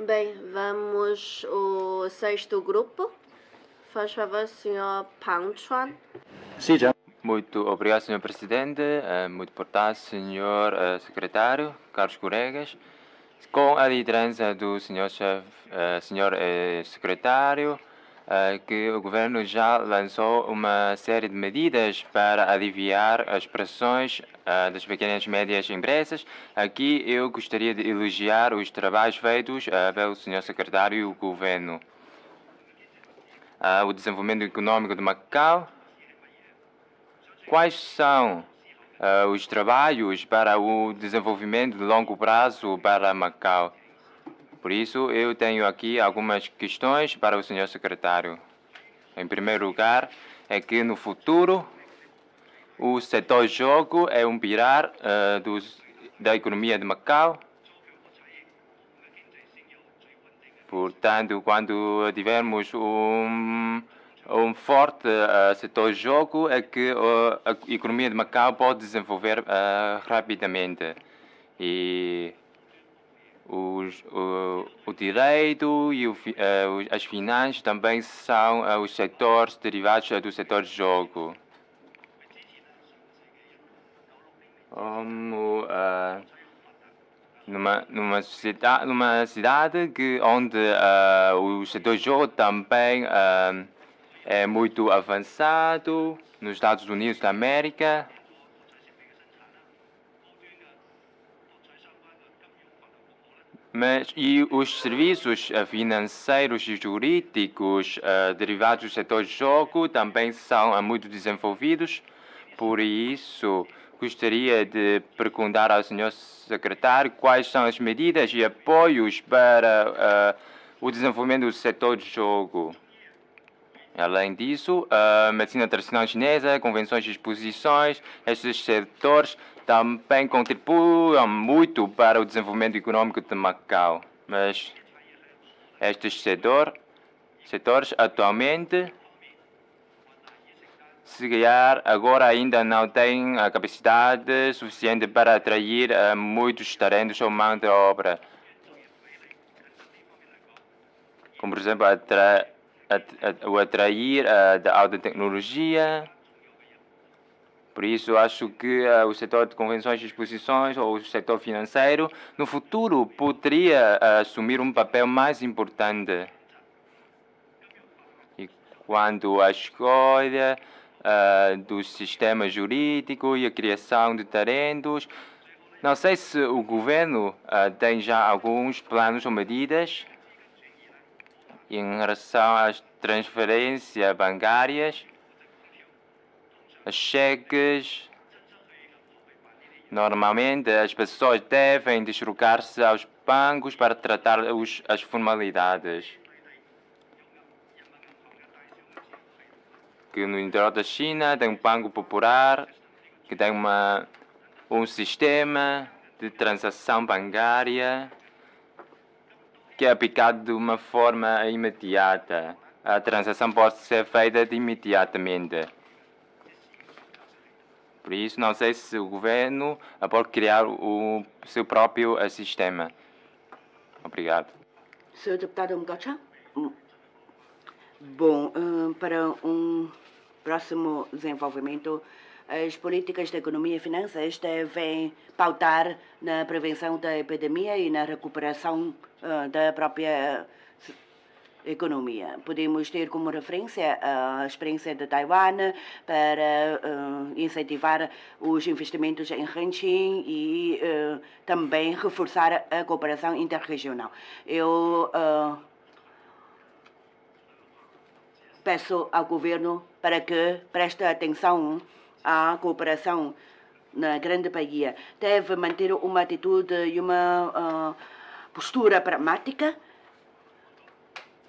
Bem, vamos ao sexto grupo. Faz favor, Sr. Pang Chuan. Sim, já. Muito obrigado, Sr. Presidente. Muito boa tarde, Sr. Secretário, caros colegas. Com a liderança do Sr. Secretário, que o Governo já lançou uma série de medidas para aliviar as pressões das pequenas e médias empresas. Aqui eu gostaria de elogiar os trabalhos feitos pelo Sr. Secretário e o Governo. O desenvolvimento econômico de Macau. Quais são os trabalhos para o desenvolvimento de longo prazo para Macau? Por isso, eu tenho aqui algumas questões para o Sr. Secretário. Em primeiro lugar, é que no futuro o setor jogo é um pilar da economia de Macau. Portanto, quando tivermos um forte setor jogo, é que a economia de Macau pode desenvolver rapidamente. E o direito e as finanças também são os setores derivados do setor jogo. Como numa cidade onde o setor jogo também é muito avançado, nos Estados Unidos da América. E os serviços financeiros e jurídicos derivados do setor jogo também são muito desenvolvidos. Por isso, gostaria de perguntar ao Sr. Secretário quais são as medidas e apoios para o desenvolvimento do setor de jogo. Além disso, a medicina tradicional chinesa, convenções e exposições, estes setores também contribuem muito para o desenvolvimento econômico de Macau. Mas estes setores atualmente, se calhar, agora ainda não têm a capacidade suficiente para atrair muitos talentos ou mão de obra. Como, por exemplo, o atrair da alta tecnologia. Por isso, acho que o setor de convenções e exposições ou o setor financeiro, no futuro, poderia assumir um papel mais importante. E quanto à escolha do sistema jurídico e a criação de talentos, não sei se o governo tem já alguns planos ou medidas em relação às transferências bancárias, as cheques. Normalmente, as pessoas devem deslocar-se aos bancos para tratar as formalidades. Que no interior da China tem um banco popular, que tem um sistema de transação bancária que é aplicado de uma forma imediata. A transação pode ser feita imediatamente. Por isso, não sei se o governo pode criar o seu próprio sistema. Obrigado. Senhor deputado Mgocha? Bom, para um próximo desenvolvimento, as políticas de economia e finanças devem pautar na prevenção da epidemia e na recuperação da própria economia. Podemos ter como referência a experiência de Taiwan para incentivar os investimentos em ranching e também reforçar a cooperação interregional. Eu peço ao governo para que preste atenção à cooperação na Grande Bahia. Deve manter uma atitude e uma postura pragmática,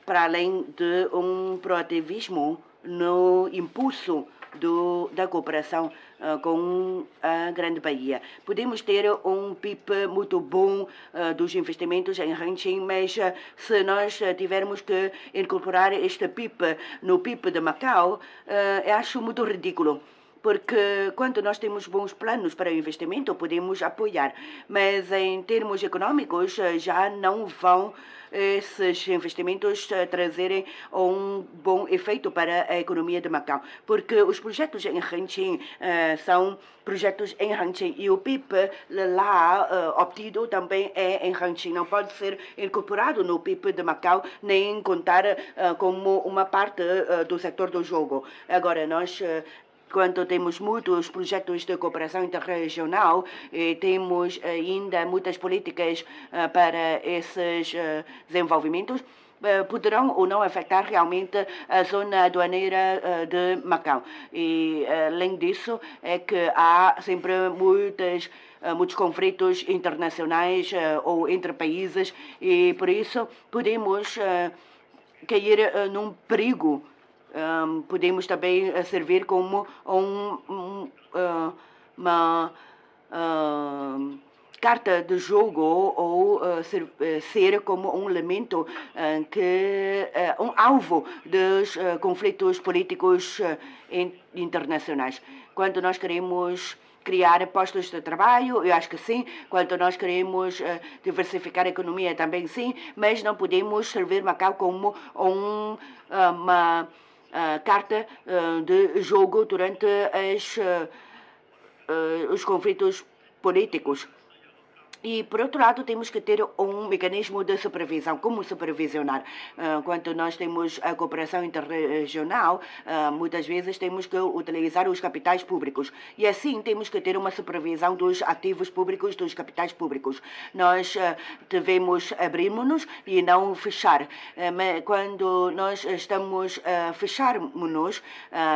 para além de um proativismo no impulso da cooperação com a Grande Bahia. Podemos ter um PIB muito bom dos investimentos em ranching, mas se nós tivermos que incorporar este PIB no PIB de Macau, eu acho muito ridículo. porque quando nós temos bons planos para o investimento, podemos apoiar, mas em termos econômicos já não vão esses investimentos trazerem um bom efeito para a economia de Macau, porque os projetos em Hengqin são projetos em Hengqin e o PIB lá obtido também é em Hengqin. Não pode ser incorporado no PIB de Macau, nem contar como uma parte do setor do jogo. Agora, nós quando temos muitos projetos de cooperação interregional e temos ainda muitas políticas para esses desenvolvimentos, poderão ou não afetar realmente a zona aduaneira de Macau. E, além disso, é que há sempre muitos conflitos internacionais ou entre países e, por isso, podemos cair num perigo. Podemos também servir como uma carta de jogo ou ser como um elemento um alvo dos conflitos políticos internacionais. Quando nós queremos criar postos de trabalho, eu acho que sim. Quando nós queremos diversificar a economia, também sim. Mas não podemos servir Macau como uma carta de jogo durante os conflitos políticos. E, por outro lado, temos que ter um mecanismo de supervisão. Como supervisionar? Quando nós temos a cooperação interregional, muitas vezes temos que utilizar os capitais públicos. E assim temos que ter uma supervisão dos ativos públicos, dos capitais públicos. Nós devemos abrir-nos e não fechar. Quando nós estamos a fechar-nos,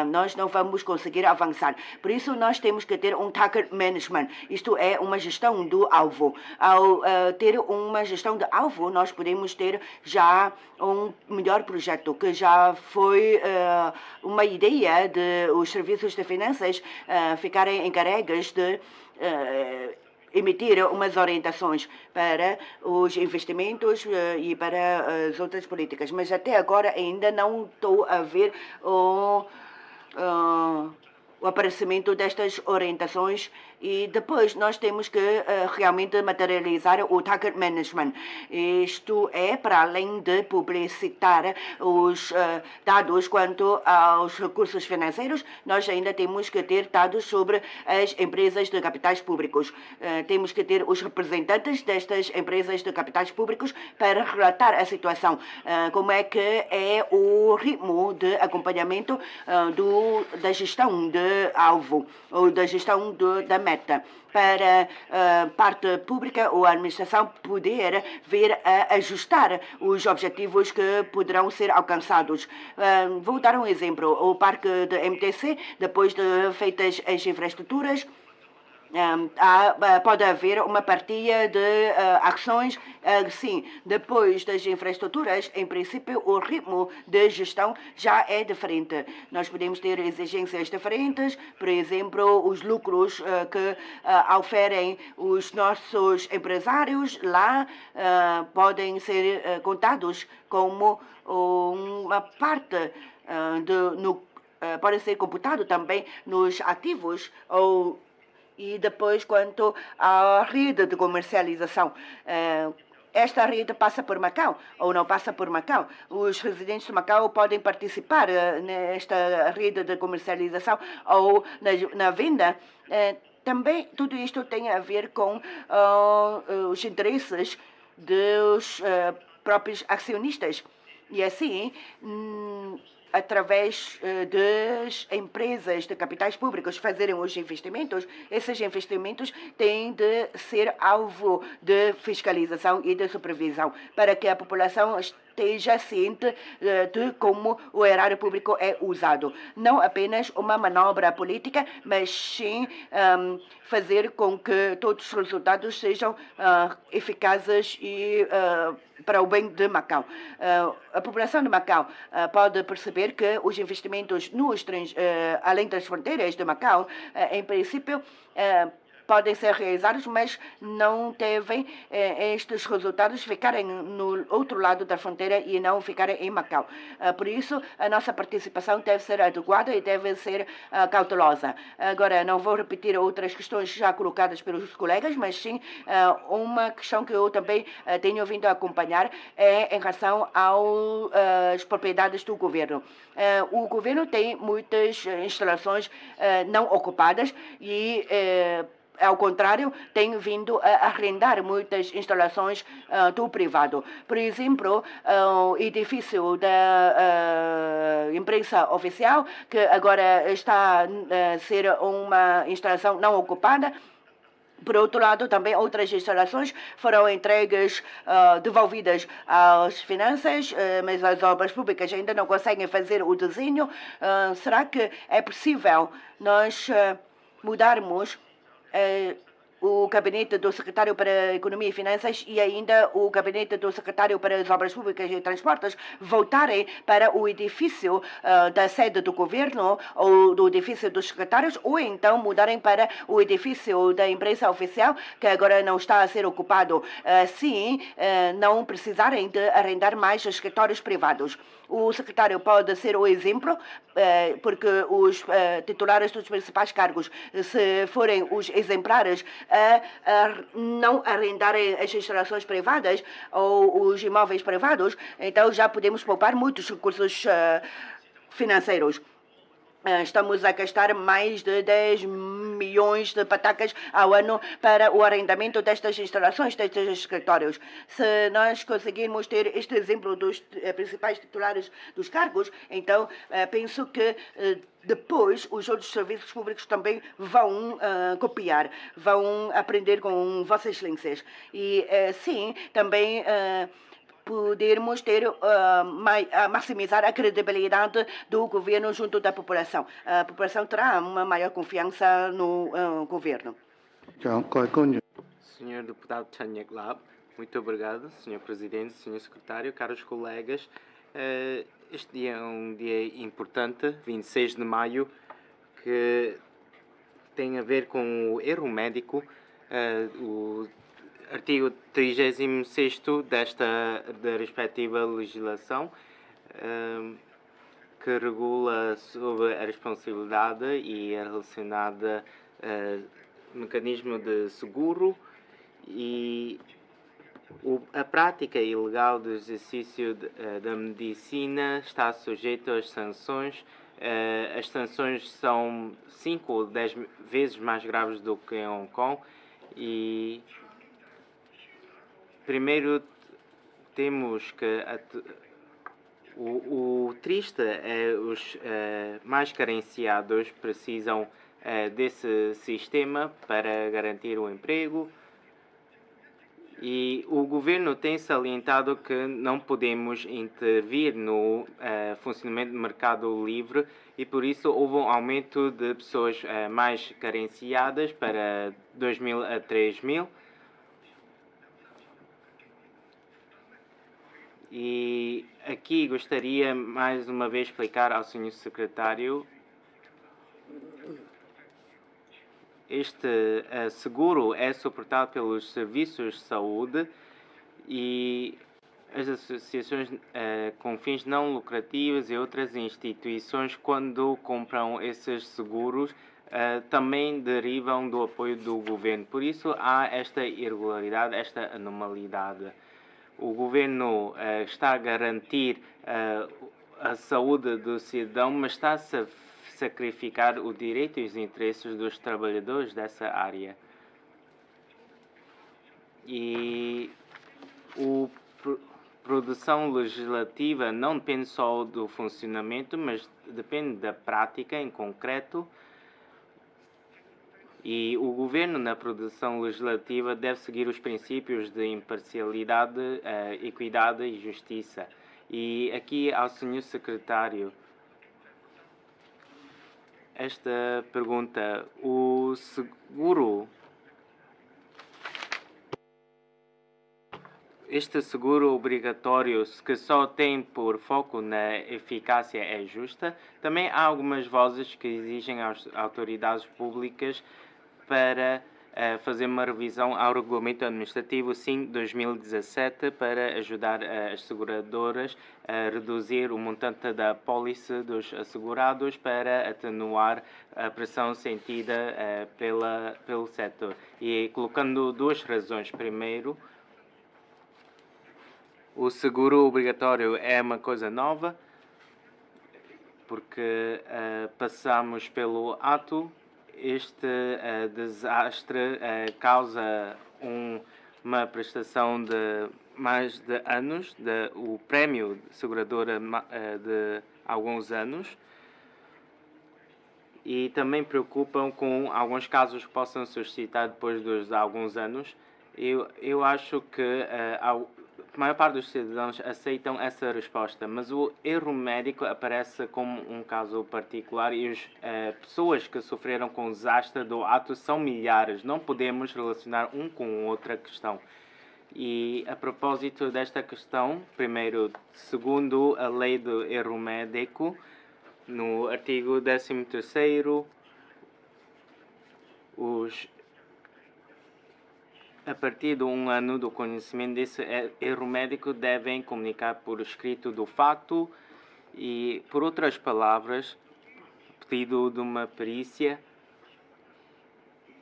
nós não vamos conseguir avançar. Por isso, nós temos que ter um target management. Isto é uma gestão do alvo. Ao ter uma gestão de alvo, nós podemos ter já um melhor projeto, que já foi uma ideia de os serviços de finanças ficarem encarregues de emitir umas orientações para os investimentos e para as outras políticas. Mas até agora ainda não estou a ver o aparecimento destas orientações e depois nós temos que realmente materializar o target management. Isto é para além de publicitar os dados quanto aos recursos financeiros, nós ainda temos que ter dados sobre as empresas de capitais públicos. Temos que ter os representantes destas empresas de capitais públicos para relatar a situação, como é que é o ritmo de acompanhamento da gestão de alvo ou da gestão da meta, para a parte pública ou a administração poder ver a ajustar os objetivos que poderão ser alcançados. Vou dar um exemplo. O parque de MTC, depois de feitas as infraestruturas, pode haver uma partilha de ações, sim. Depois das infraestruturas, em princípio, o ritmo de gestão já é diferente. Nós podemos ter exigências diferentes, por exemplo, os lucros que oferem os nossos empresários lá podem ser contados como uma parte pode ser computado também nos ativos e depois, quanto à rede de comercialização, esta rede passa por Macau ou não passa por Macau. Os residentes de Macau podem participar nesta rede de comercialização ou na venda. Também tudo isto tem a ver com os interesses dos próprios acionistas. E assim, através das empresas de capitais públicos fazerem os investimentos, esses investimentos têm de ser alvo de fiscalização e de supervisão, para que a população esteja ciente de como o erário público é usado. Não apenas uma manobra política, mas sim fazer com que todos os resultados sejam eficazes e para o bem de Macau. A população de Macau pode perceber que os investimentos além das fronteiras de Macau, em princípio, podem ser realizados, mas não devem estes resultados ficarem no outro lado da fronteira e não ficarem em Macau. Por isso, a nossa participação deve ser adequada e deve ser cautelosa. Agora, não vou repetir outras questões já colocadas pelos colegas, mas sim uma questão que eu também tenho vindo a acompanhar é em relação às propriedades do governo. O governo tem muitas instalações não ocupadas e ao contrário, tem vindo a arrendar muitas instalações do privado. Por exemplo, o edifício da imprensa oficial, que agora está a ser uma instalação não ocupada. Por outro lado, também outras instalações foram entregues, devolvidas às finanças, mas as obras públicas ainda não conseguem fazer o desenho. Será que é possível nós mudarmos o gabinete do secretário para Economia e Finanças e ainda o gabinete do secretário para as Obras Públicas e Transportes voltarem para o edifício da sede do governo ou do edifício dos secretários, ou então mudarem para o edifício da imprensa oficial, que agora não está a ser ocupado, assim não precisarem de arrendar mais escritórios privados. O secretário pode ser o exemplo, porque os titulares dos principais cargos, se forem os exemplares a não arrendarem as instalações privadas ou os imóveis privados, então já podemos poupar muitos recursos financeiros. Estamos a gastar mais de 10 milhões de patacas ao ano para o arrendamento destas instalações, destes escritórios. Se nós conseguirmos ter este exemplo dos principais titulares dos cargos, então penso que depois os outros serviços públicos também vão copiar, vão aprender com Vossas Excelências. E sim, também podermos ter maximizar a credibilidade do governo junto da população. A população terá uma maior confiança no governo. Senhor Deputado Chan Yak Lap, muito obrigado, Senhor Presidente, Senhor Secretário, caros colegas. Este dia é um dia importante, 26 de maio, que tem a ver com o erro médico, o artigo 36º da respectiva legislação, que regula sobre a responsabilidade e a relacionada mecanismo de seguro e a prática ilegal do exercício da medicina está sujeita às sanções. As sanções são 5 ou 10 vezes mais graves do que em Hong Kong e primeiro temos que o triste é os mais carenciados precisam desse sistema para garantir o emprego e o governo tem salientado que não podemos intervir no funcionamento do mercado livre e por isso houve um aumento de pessoas mais carenciadas para 2.000 a 3.000. E aqui gostaria mais uma vez explicar ao Sr. Secretário este seguro é suportado pelos serviços de saúde e as associações com fins não lucrativos e outras instituições, quando compram esses seguros, também derivam do apoio do governo. Por isso há esta irregularidade, esta anormalidade. O governo está a garantir a saúde do cidadão, mas está a sacrificar o direito e os interesses dos trabalhadores dessa área. E a produção legislativa não depende só do funcionamento, mas depende da prática em concreto. E o governo, na produção legislativa, deve seguir os princípios de imparcialidade, equidade e justiça. E aqui ao Sr. Secretário, esta pergunta: o seguro, este seguro obrigatório que só tem por foco na eficácia é justa? Também há algumas vozes que exigem às autoridades públicas para fazer uma revisão ao Regulamento Administrativo 5/2017 para ajudar as seguradoras a reduzir o montante da apólice dos assegurados para atenuar a pressão sentida pelo setor. E colocando duas razões. Primeiro, o seguro obrigatório é uma coisa nova, porque passamos pelo ato. Este desastre causa uma prestação de mais de anos, o prémio de seguradora de alguns anos, e também preocupam com alguns casos que possam suscitar depois de alguns anos. Eu acho que a maior parte dos cidadãos aceitam essa resposta, mas o erro médico aparece como um caso particular e as pessoas que sofreram com o desastre do ato são milhares. Não podemos relacionar um com outra questão. E a propósito desta questão, primeiro, segundo a lei do erro médico, no artigo 13º, a partir de 1 ano do conhecimento desse erro médico, devem comunicar por escrito do facto e, por outras palavras, pedido de uma perícia.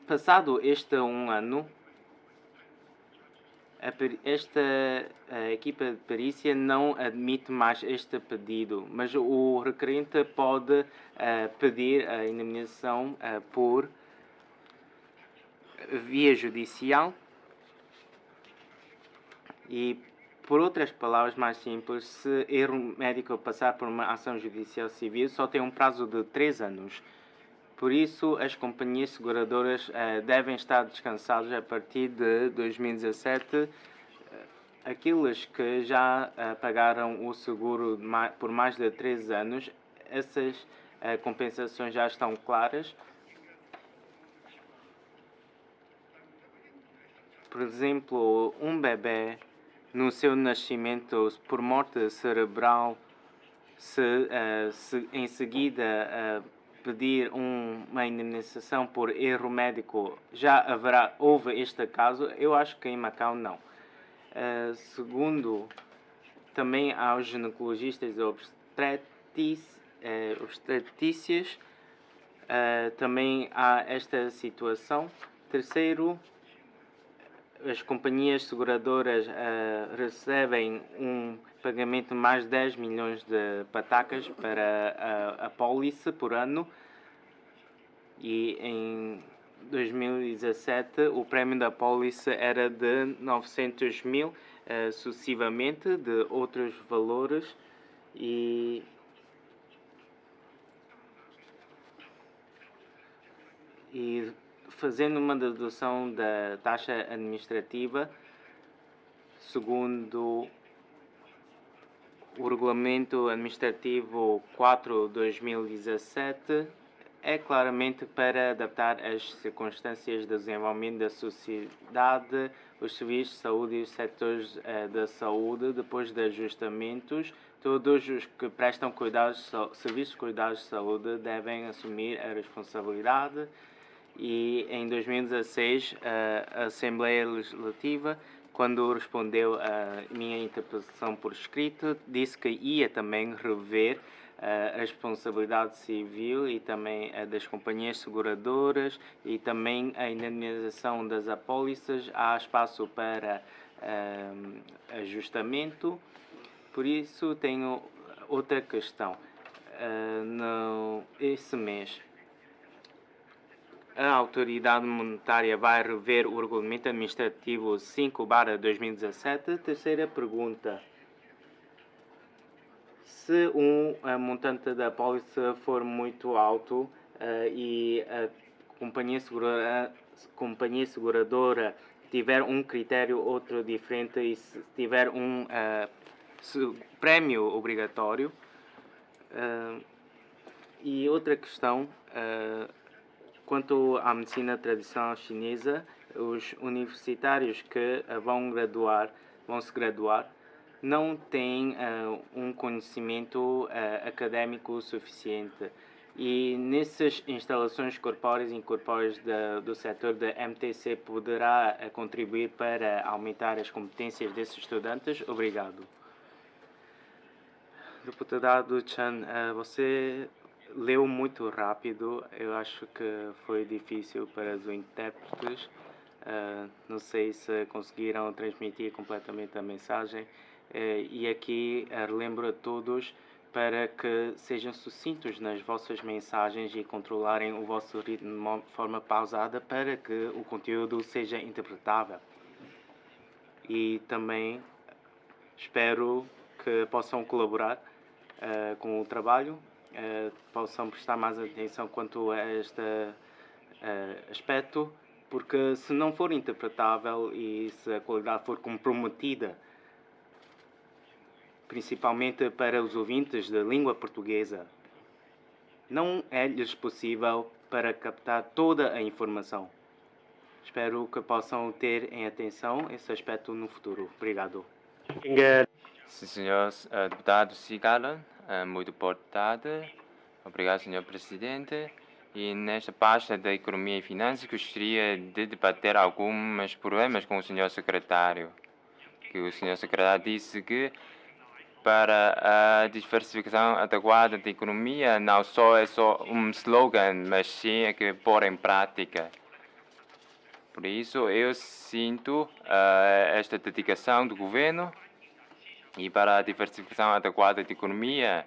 Passado este 1 ano, a equipa de perícia não admite mais este pedido, mas o requerente pode pedir a indemnização por via judicial. E, por outras palavras mais simples, se erro médico passar por uma ação judicial civil, só tem um prazo de 3 anos. Por isso, as companhias seguradoras devem estar descansadas a partir de 2017. Aqueles que já pagaram o seguro por mais de 3 anos, essas compensações já estão claras. Por exemplo, um bebê no seu nascimento por morte cerebral, se em seguida pedir uma indemnização por erro médico, houve este caso? Eu acho que em Macau não. Segundo, também aos ginecologistas e obstetrícias, também há esta situação. Terceiro, as companhias seguradoras recebem um pagamento de mais de 10 milhões de patacas para a apólice por ano, e em 2017 o prémio da apólice era de 900 mil, sucessivamente de outros valores, e fazendo uma dedução da taxa administrativa, segundo o Regulamento Administrativo 4/2017, é claramente para adaptar as circunstâncias de desenvolvimento da sociedade, os serviços de saúde e os setores da saúde, depois de ajustamentos. Todos os que prestam serviços de cuidados de saúde devem assumir a responsabilidade. E em 2016, a Assembleia Legislativa, quando respondeu à minha interpelação por escrito, disse que ia também rever a responsabilidade civil e também a das companhias seguradoras e também a indemnização das apólices. Há espaço para ajustamento. Por isso, tenho outra questão. Esse mês, a autoridade monetária vai rever o Regulamento Administrativo 5/2017. Terceira pergunta. Se montante da apólice for muito alto e a companhia seguradora tiver um critério outro diferente e se tiver um prémio obrigatório. E outra questão, quanto à medicina tradicional chinesa, os universitários que vão se graduar, não têm um conhecimento académico suficiente. E nessas instalações corpóreas e incorpóreas do setor da MTC poderá contribuir para aumentar as competências desses estudantes? Obrigado. Deputado Chan, você leu muito rápido. Eu acho que foi difícil para os intérpretes. Não sei se conseguiram transmitir completamente a mensagem. E aqui relembro a todos para que sejam sucintos nas vossas mensagens e controlarem o vosso ritmo de forma pausada para que o conteúdo seja interpretável. E também espero que possam colaborar com o trabalho, possam prestar mais atenção quanto a este aspecto, porque se não for interpretável e se a qualidade for comprometida, principalmente para os ouvintes da língua portuguesa, não é-lhes possível para captar toda a informação. Espero que possam ter em atenção esse aspecto no futuro. Obrigado. Sim, senhor deputado Sigala, muito boa tarde. Obrigado, senhor presidente. E nesta pasta da Economia e Finanças, gostaria de debater alguns problemas com o senhor secretário. Que o senhor secretário disse que para a diversificação adequada da economia não só é só um slogan, mas sim é que pôr em prática. Por isso, eu sinto esta dedicação do governo e para a diversificação adequada da economia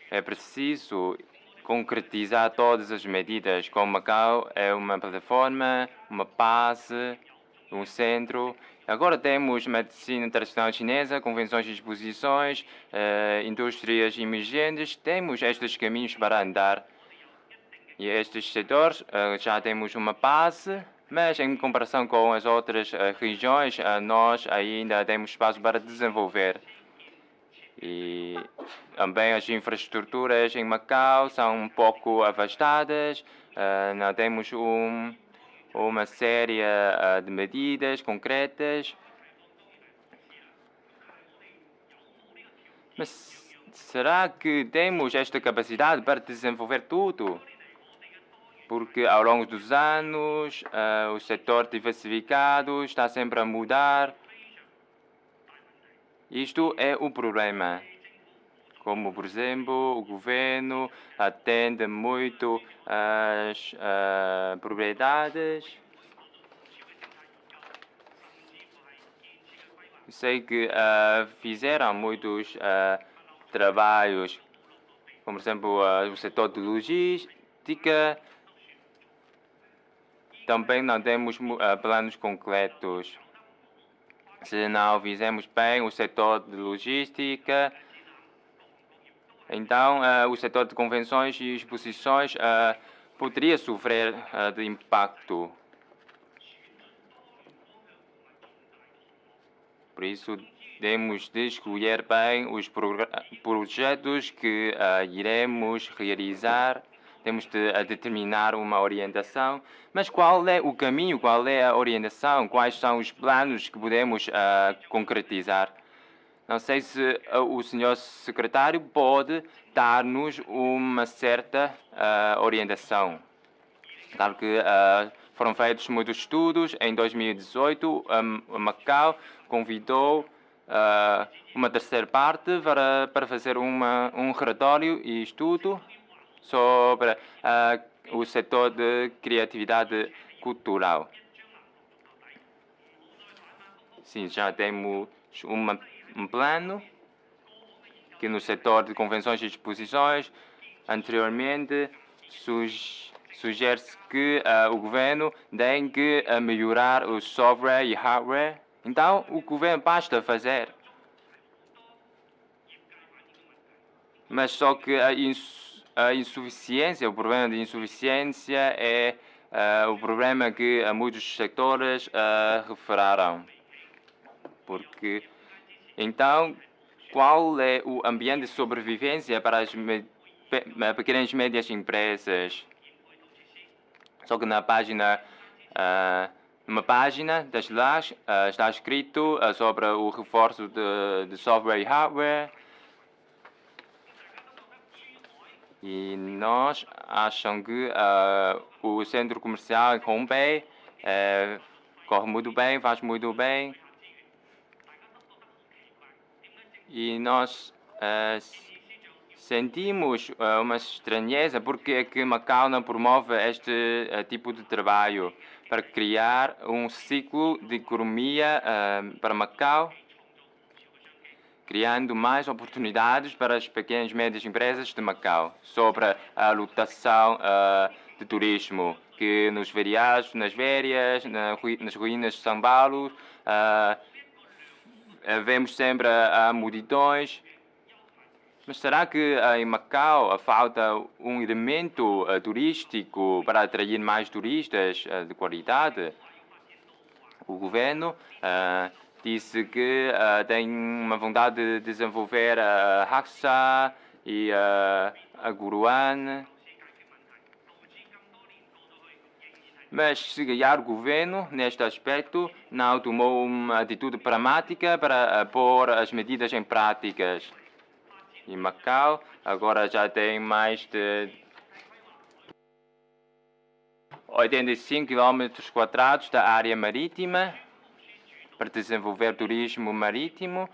é preciso concretizar todas as medidas. Como Macau é uma plataforma, uma base, um centro. Agora temos medicina tradicional chinesa, convenções e exposições, indústrias emergentes. Temos estes caminhos para andar. E estes setores já temos uma base, mas em comparação com as outras regiões, nós ainda temos espaço para desenvolver. E também as infraestruturas em Macau são um pouco afastadas, não temos uma série de medidas concretas. Mas será que temos esta capacidade para desenvolver tudo? Porque ao longo dos anos o setor diversificado está sempre a mudar. Isto é o problema. Como, por exemplo, o governo atende muito às propriedades. Sei que fizeram muitos trabalhos, como, por exemplo, o setor de logística. Também não temos planos concretos. Se não fizermos bem o setor de logística, então o setor de convenções e exposições poderia sofrer de impacto. Por isso, temos de escolher bem os projetos que iremos realizar. Temos de determinar uma orientação. Mas qual é o caminho, qual é a orientação, quais são os planos que podemos concretizar? Não sei se o senhor secretário pode dar-nos uma certa orientação. Claro que foram feitos muitos estudos. Em 2018, Macau convidou uma terceira parte para fazer um relatório e estudo sobre o setor de criatividade cultural. Sim, já temos um plano que no setor de convenções e exposições, anteriormente, sugere-se que o governo tem que melhorar o software e hardware. Então, o governo basta fazer. Mas só que a insuficiência, o problema de insuficiência é o problema que muitos setores referaram. Porque, então, qual é o ambiente de sobrevivência para as pequenas e médias empresas? Só que na página, numa página das leis está escrito sobre o reforço de software e hardware. E nós achamos que o centro comercial em Hongbei corre muito bem, faz muito bem. E nós sentimos uma estranheza porque é que Macau não promove este tipo de trabalho para criar um ciclo de economia para Macau, criando mais oportunidades para as pequenas e médias empresas de Macau, sobre a lotação de turismo, que nos feriados, nas férias, nas ruínas de São Paulo, vemos sempre multidões. Mas será que em Macau falta um elemento turístico para atrair mais turistas de qualidade? O governo disse que tem uma vontade de desenvolver a Haksa e a Guruan. Mas, se calhar, o governo, neste aspecto, não tomou uma atitude pragmática para pôr as medidas em práticas. Em Macau, agora já tem mais de 85 km² da área marítima para desenvolver turismo marítimo.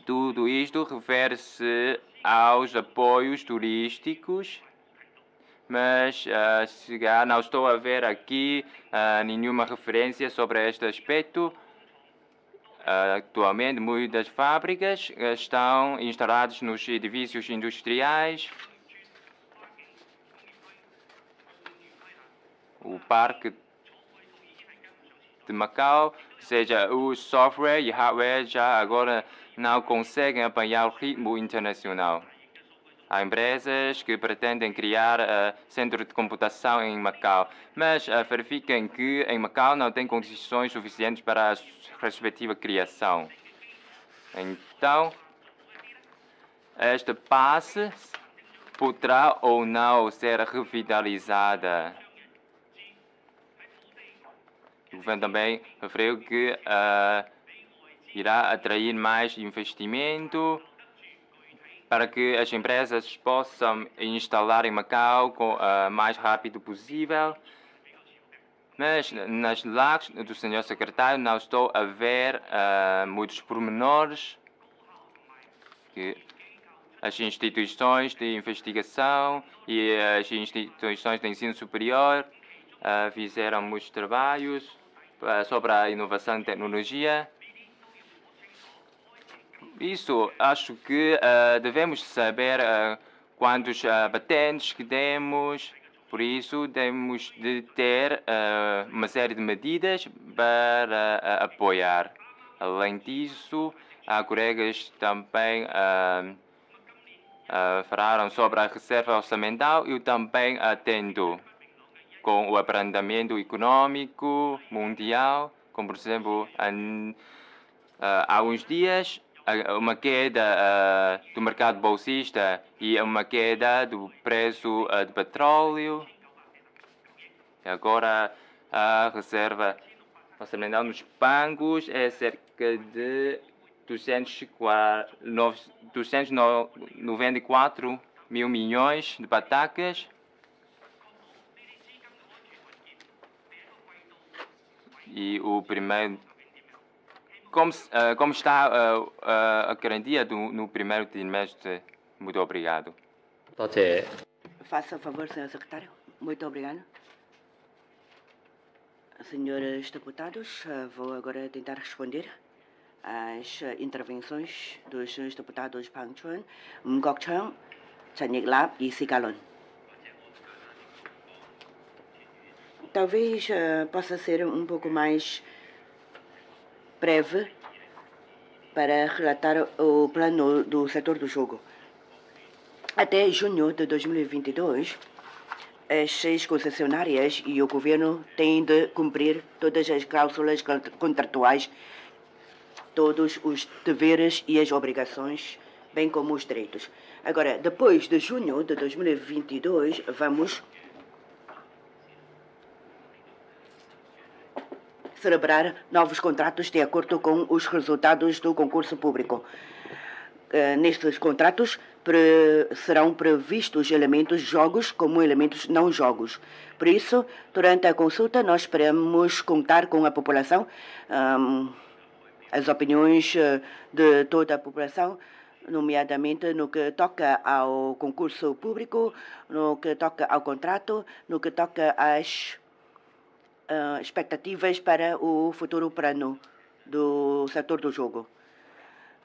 Tudo isto refere-se aos apoios turísticos, mas se calhar não estou a ver aqui nenhuma referência sobre este aspecto. Atualmente, muitas fábricas estão instaladas nos edifícios industriais. O parque de Macau, seja o software e hardware, já agora não conseguem apanhar o ritmo internacional. Há empresas que pretendem criar centro de computação em Macau, mas verificam que em Macau não tem condições suficientes para a respectiva criação. Então, esta passe poderá ou não ser revitalizada. O governo também referiu que irá atrair mais investimento para que as empresas possam instalar em Macau o mais rápido possível. Mas nas lajes do senhor secretário não estou a ver muitos pormenores que as instituições de investigação e as instituições de ensino superior fizeram muitos trabalhos sobre a inovação e tecnologia. Isso, acho que devemos saber quantos patentes que temos, por isso temos de ter uma série de medidas para apoiar. Além disso, há colegas também falaram sobre a reserva orçamental. Eu também atendo com o abrandamento econômico mundial, como por exemplo, há uns dias, uma queda do mercado bolsista e uma queda do preço do petróleo. E agora a reserva orçamental nos bancos é cerca de 294 mil milhões de patacas. E o primeiro... Como está a garantia no primeiro trimestre? Muito obrigado. Faça favor, senhor secretário. Muito obrigado. Senhores deputados, vou agora tentar responder às intervenções dos senhores deputados Pang Chuan, Ngok Chang, Chanik Lap e Sikalon. Talvez possa ser um pouco mais breve para relatar o plano do setor do jogo. Até junho de 2022, as 6 concessionárias e o governo têm de cumprir todas as cláusulas contratuais, todos os deveres e as obrigações, bem como os direitos. Agora, depois de junho de 2022, vamos celebrar novos contratos de acordo com os resultados do concurso público. nestes contratos serão previstos elementos jogos como elementos não jogos. Por isso, durante a consulta, nós esperamos contar com a população, as opiniões de toda a população, nomeadamente no que toca ao concurso público, no que toca ao contrato, no que toca às expectativas para o futuro plano do setor do jogo.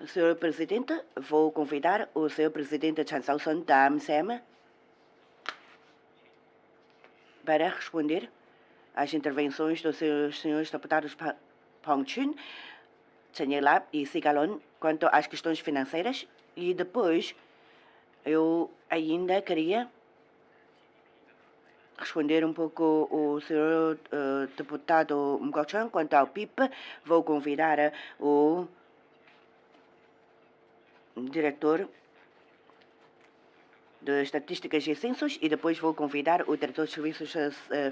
Senhor Presidente, vou convidar o Senhor Presidente Chan Sao-sun da AMSEM para responder às intervenções dos senhores deputados Pong Chun, Chen Yelab e Sigalon quanto às questões financeiras. E depois eu ainda queria responder um pouco o senhor deputado Mgochan quanto ao PIB. Vou convidar o diretor de Estatísticas e Censos e depois vou convidar o diretor de Serviços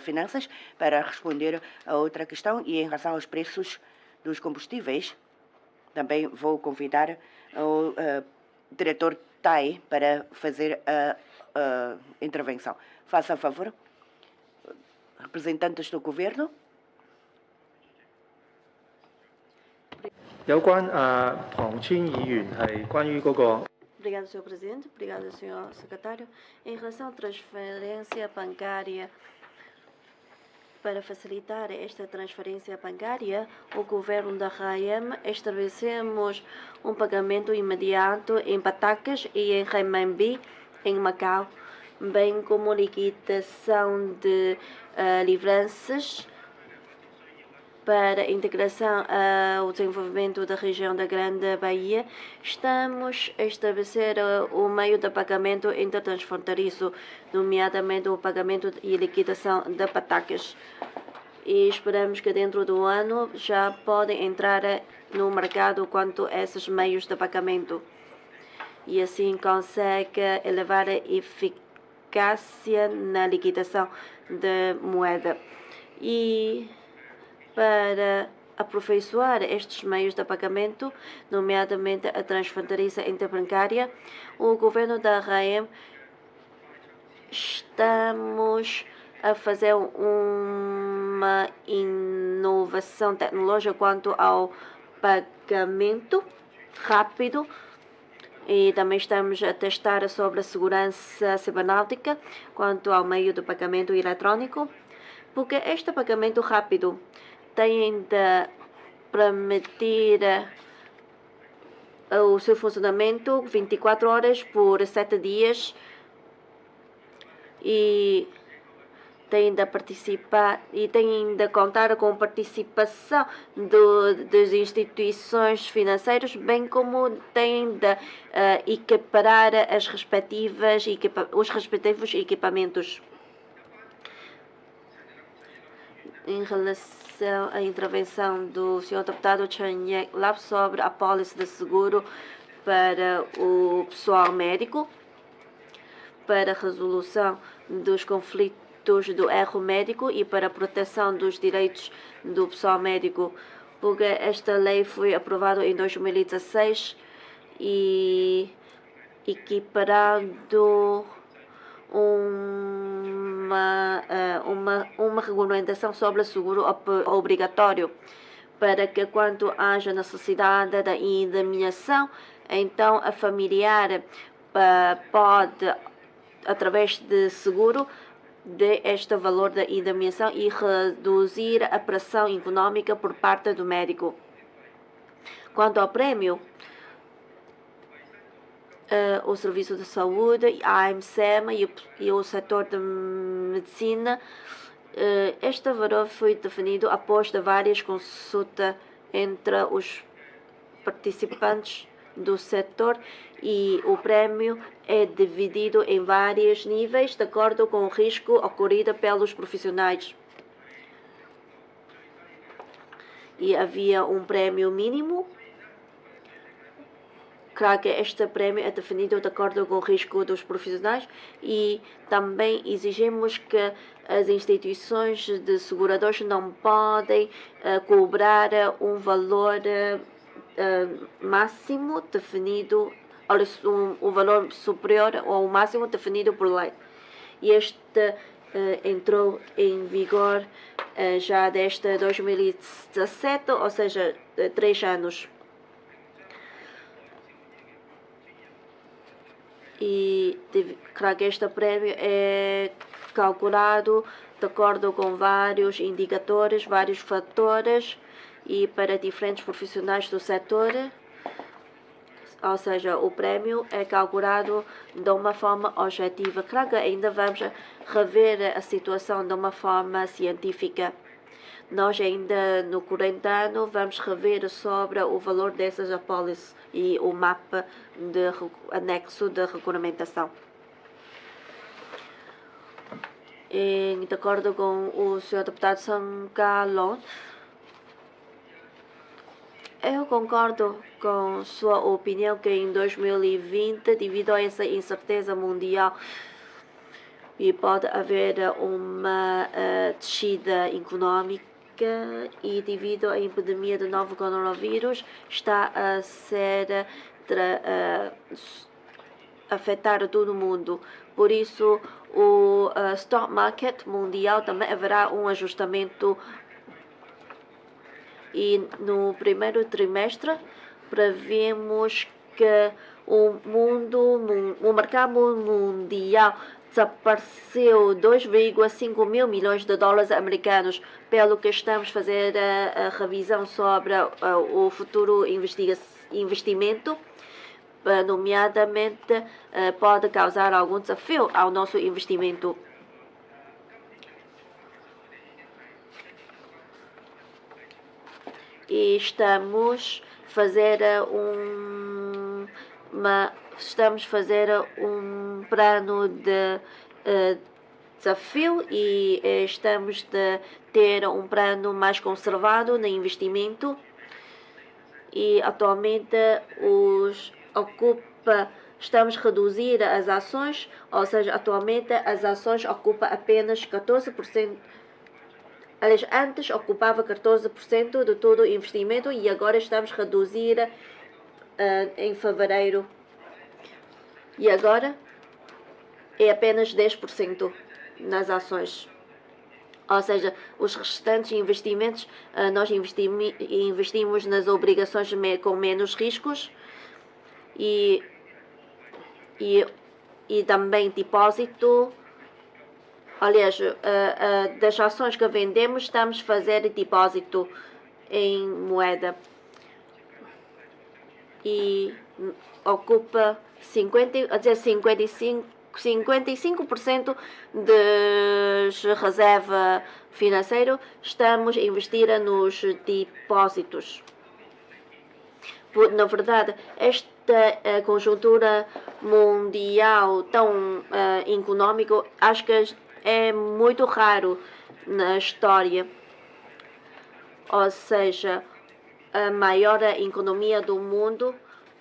Finanças para responder a outra questão. E em relação aos preços dos combustíveis, também vou convidar o diretor Tai para fazer a intervenção. Faça favor, representantes do governo. 有關龐川議員係關於嗰個 Obrigado, Sr. Presidente. Obrigado, Sr. Secretário. Em relação à transferência bancária, para facilitar esta transferência bancária, o governo da RAEM estabelecemos um pagamento imediato em patacas e em renminbi em Macau, bem como liquidação de livranças para a integração ao desenvolvimento da região da Grande Bahia. Estamos a estabelecer o meio de pagamento intertransfronteiriço, nomeadamente o pagamento e liquidação de patacas. E esperamos que dentro do ano já podem entrar no mercado quanto a esses meios de pagamento. E assim consegue elevar a eficácia na liquidação de moeda. E para aperfeiçoar estes meios de pagamento, nomeadamente a transfronteiriça interbancária, o governo da RAEM estamos a fazer uma inovação tecnológica quanto ao pagamento rápido e também estamos a testar sobre a segurança cibernética quanto ao meio de pagamento eletrônico, porque este pagamento rápido tem de permitir o seu funcionamento 24 horas por 7 dias e tem de participar e tem de contar com participação das instituições financeiras, bem como tem de equiparar os respectivos equipamentos. Em relação à intervenção do Sr. Deputado Chen Yelab sobre a pólice de seguro para o pessoal médico, para a resolução dos conflitos do erro médico e para a proteção dos direitos do pessoal médico, porque esta lei foi aprovada em 2016 e equiparando uma regulamentação sobre o seguro obrigatório, para que quando haja necessidade da indemnização, então a familiar pode, através de seguro, de este valor da indemnização e reduzir a pressão econômica por parte do médico. Quanto ao prêmio, o Serviço de Saúde, a AMSEM e o setor de medicina, este valor foi definido após várias consultas entre os participantes do setor e o prêmio é dividido em vários níveis de acordo com o risco ocorrido pelos profissionais. E havia um prêmio mínimo. Claro que este prêmio é definido de acordo com o risco dos profissionais e também exigimos que as instituições de seguradoras não podem cobrar um valor máximo definido o valor superior ao máximo definido por lei. E este entrou em vigor já desde 2017, ou seja, 3 anos. E claro que este prémio é calculado de acordo com vários indicadores, vários fatores e para diferentes profissionais do setor. Ou seja, o prémio é calculado de uma forma objetiva. Claro que ainda vamos rever a situação de uma forma científica. Nós ainda no corrente ano vamos rever sobre o valor dessas apólices e o mapa de anexo de regulamentação. De acordo com o Sr. Deputado Sankalon, eu concordo com sua opinião que em 2020, devido a essa incerteza mundial, e pode haver uma descida econômica e devido à epidemia do novo coronavírus está a ser afetar todo o mundo. Por isso, o stock market mundial também haverá um ajustamento. E no primeiro trimestre, prevemos que o mercado mundial desapareceu 2,5 mil milhões de dólares americanos, pelo que estamos a fazer a revisão sobre o futuro investimento. Nomeadamente, pode causar algum desafio ao nosso investimento. E estamos a fazer um plano de desafio e estamos a ter um plano mais conservado no investimento. E atualmente estamos a reduzir as ações, ou seja, atualmente as ações ocupam apenas 14%. Aliás, antes ocupava 14% de todo o investimento e agora estamos a reduzir em fevereiro. E agora é apenas 10% nas ações. Ou seja, os restantes investimentos, nós investimos nas obrigações com menos riscos e também depósito. Aliás, das ações que vendemos, estamos a fazer depósito em moeda. E ocupa 55% das reserva financeira. Estamos a investir nos depósitos. Na verdade, esta conjuntura mundial tão econômica, acho que é muito raro na história. Ou seja, a maior economia do mundo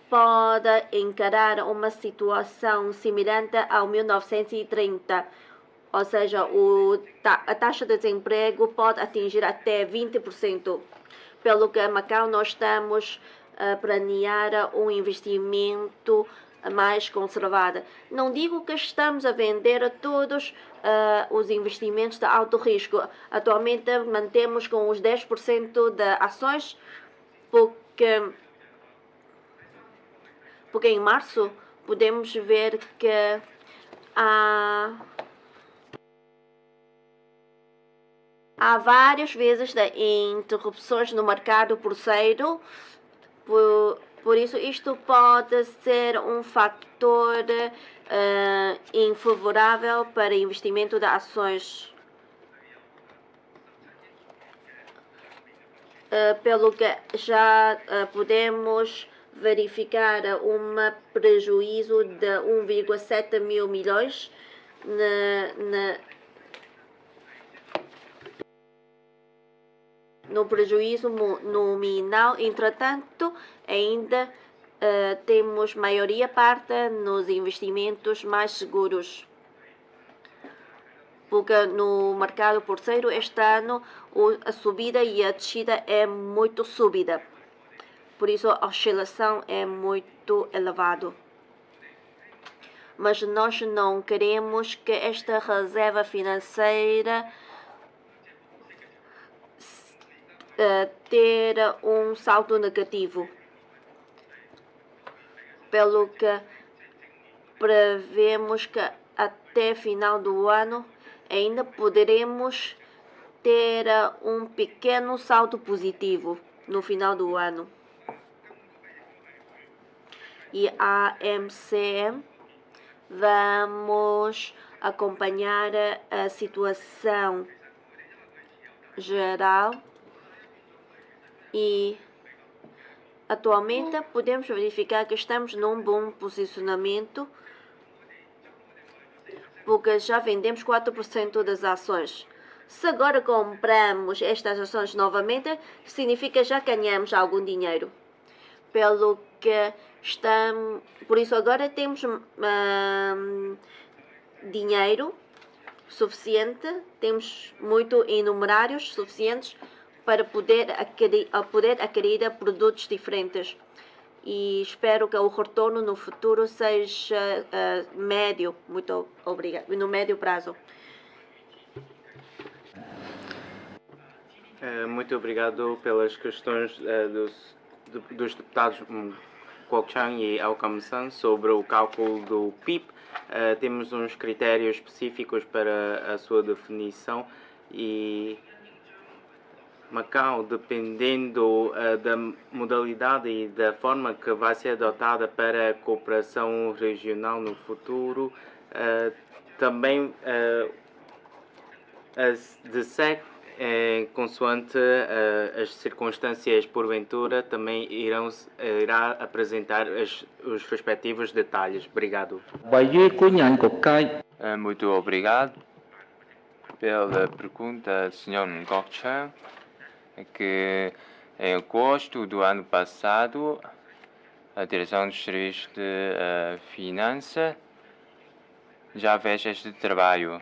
pode encarar uma situação semelhante ao 1930. Ou seja, a taxa de desemprego pode atingir até 20%. Pelo que Macau nós estamos a planear um investimento mais conservado. Não digo que estamos a vender todos os investimentos de alto risco. Atualmente mantemos com os 10% de ações, porque em março podemos ver que há várias vezes de interrupções no mercado bursátil. Por isso, isto pode ser um fator infavorável para investimento de ações. Pelo que já podemos verificar um prejuízo de 1,7 mil milhões no prejuízo nominal. Entretanto, ainda temos maioria parte nos investimentos mais seguros. Porque no mercado bursátil este ano a subida e a descida é muito súbita. Por isso a oscilação é muito elevada. mas nós não queremos que esta reserva financeira ter um saldo negativo. Pelo que prevemos que até final do ano ainda poderemos ter um pequeno saldo positivo no final do ano. E a MCM vamos acompanhar a situação geral e atualmente podemos verificar que estamos num bom posicionamento porque já vendemos 4% das ações. Se agora compramos estas ações novamente, significa que já ganhamos algum dinheiro. Pelo que estamos, por isso agora temos dinheiro suficiente, temos muito em numerários suficientes para poder adquirir produtos diferentes. E espero que o retorno no futuro seja médio. Muito obrigado. No médio prazo. Muito obrigado pelas questões dos deputados Kwok Chang e Ao Kam San sobre o cálculo do PIB. Temos uns critérios específicos para a sua definição e Macau, dependendo da modalidade e da forma que vai ser adotada para a cooperação regional no futuro, também de SEC, consoante as circunstâncias porventura, também irá apresentar os respectivos detalhes. Obrigado. Muito obrigado pela pergunta, Sr. Kwok Chang, que em agosto do ano passado, a Direção dos Serviços de Finança já fez este trabalho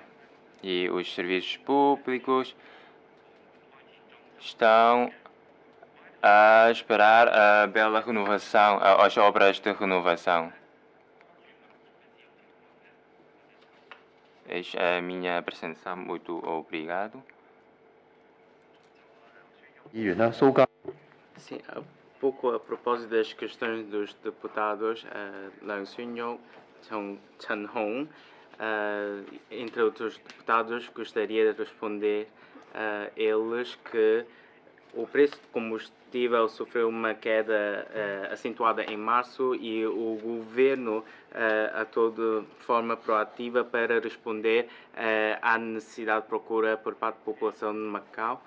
e os serviços públicos estão a esperar a bela renovação, as obras de renovação. Esta é a minha apresentação. Muito obrigado. Sim, pouco a propósito das questões dos deputados, Lang Sun-yeol, Chan Hong, entre outros deputados, gostaria de responder a eles que o preço de combustível sofreu uma queda acentuada em março e o governo atuou de forma proativa para responder à necessidade de procura por parte da população de Macau.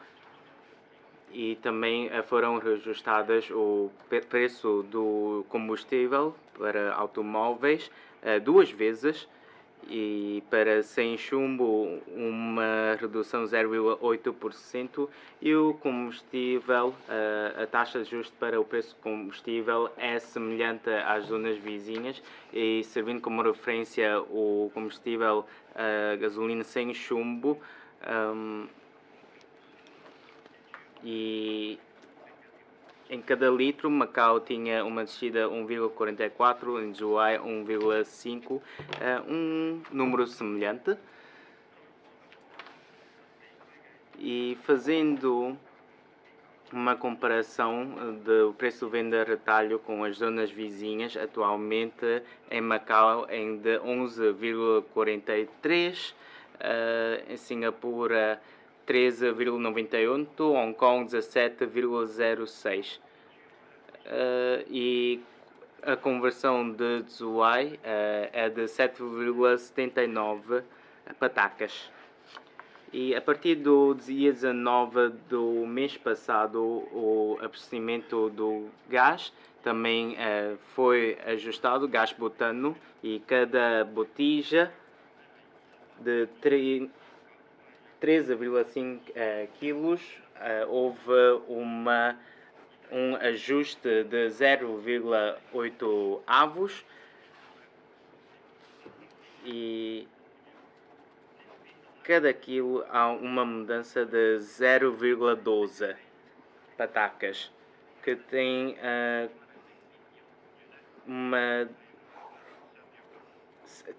E também foram reajustadas o preço do combustível para automóveis 2 vezes e para sem chumbo uma redução de 0,8% e o combustível, a taxa de ajuste para o preço do combustível é semelhante às zonas vizinhas e servindo como referência o combustível gasolina sem chumbo, e em cada litro Macau tinha uma descida 1,44, em Zhuhai 1,5, um número semelhante. E fazendo uma comparação do preço de venda a retalho com as zonas vizinhas, atualmente em Macau é de 11,43, em Singapura 13,98, Hong Kong 17,06. E a conversão de Zhuhai é de 7,79 patacas. E a partir do dia 19 do mês passado, o abastecimento do gás também foi ajustado, gás butano, e cada botija de 13,5 quilos houve um ajuste de 0,8 avos e cada quilo há uma mudança de 0,12 patacas, que tem uma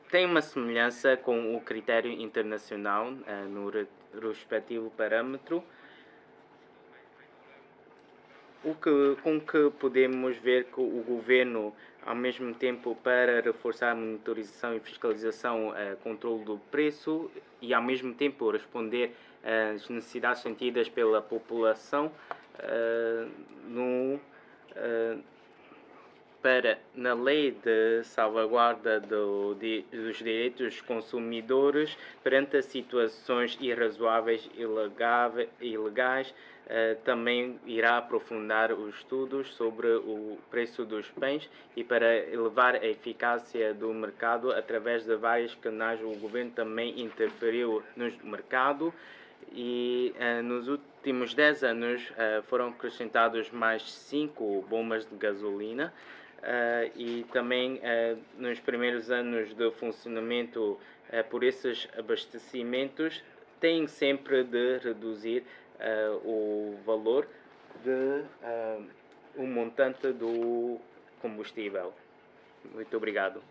tem uma semelhança com o critério internacional no respectivo parâmetro, com que podemos ver que o governo, ao mesmo tempo, para reforçar a monitorização e fiscalização, controle do preço e, ao mesmo tempo, responder às necessidades sentidas pela população, na lei de salvaguarda dos direitos dos consumidores perante as situações irrazoáveis e ilegais, também irá aprofundar os estudos sobre o preço dos bens e para elevar a eficácia do mercado através de vários canais. O governo também interferiu no mercado e nos últimos 10 anos foram acrescentados mais 5 bombas de gasolina. E também nos primeiros anos de funcionamento por esses abastecimentos têm sempre de reduzir o valor o montante do combustível. Muito obrigado.